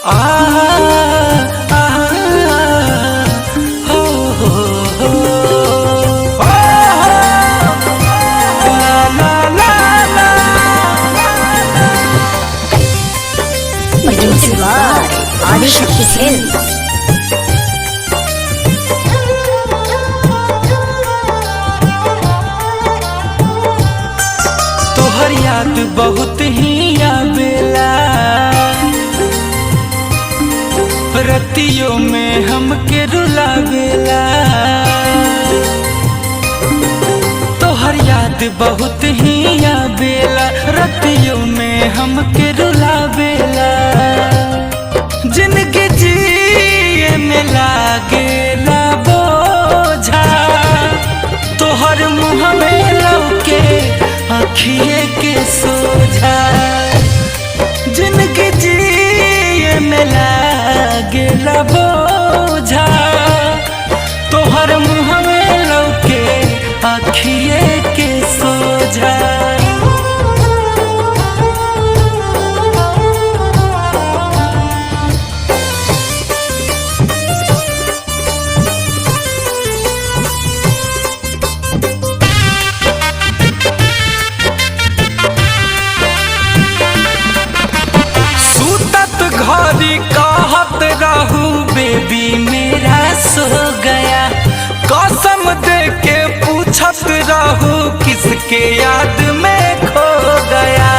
आ आ हो हो ला ला ला ला। Produced by Adishakti Films. तोहर याद बहुत ही आवेला, रतियों में हमके रुलावेला। तोहर याद बहुत ही आवेला, रतियों में हमके रुलावेला। जिंदगी जिए में लागेला बोझा, तोहर मुँह में लौके आँखिए के सोझा। जिंदगी जिए में लागेला बोझा, तोहर मुँह में लौके आँखिए के सोझा। घड़ी कहत रहू बेबी मेरा सो गया, कसम दे के पूछत रहू किसके याद में खो गया।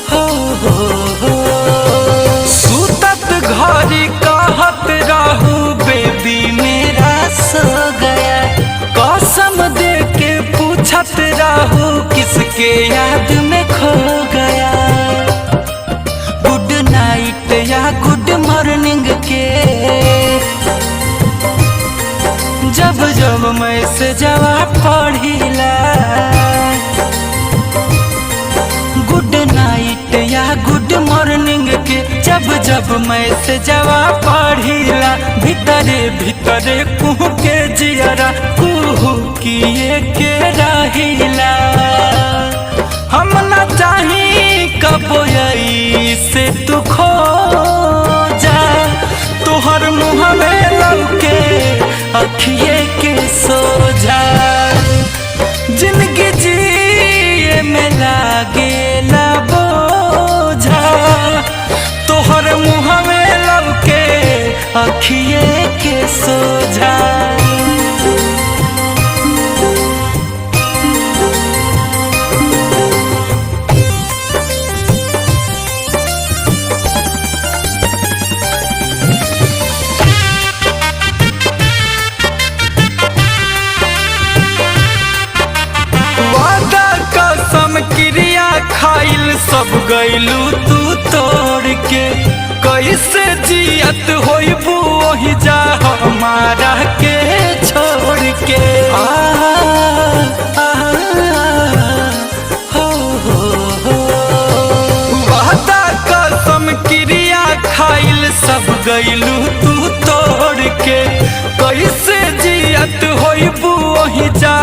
हो सुतत घड़ी कहत रहू बेबी मेरा सो गया, कसम दे के पूछत रहू किसके याद में खो गया। गुड नाइट या गुड मॉर्निंग के जब जब मैसेजवा पढ़िला, गुड नाइट या गुड मॉर्निंग के जब जब मैसेजवा पढ़िला, भीतरे भीतरे कुहू के जियरा कुहू किए के रहिला। हम न चाही कबो से तू खो जा, तोहर मुँह में लौके अखिए के सोझा। जिंदगी जिए में लागेला बोझा, तोहर मुँह में लौके अखिए के सोझा। क्रिया खाइल सब गइलू तू तोड़ के, कैसे जियत होइबू वही जा हमारा के छोड़ के। हो वादा कसम क्रिया खाइल सब गइलू तू तोड़ के, कैसे जियत होइबू वही जा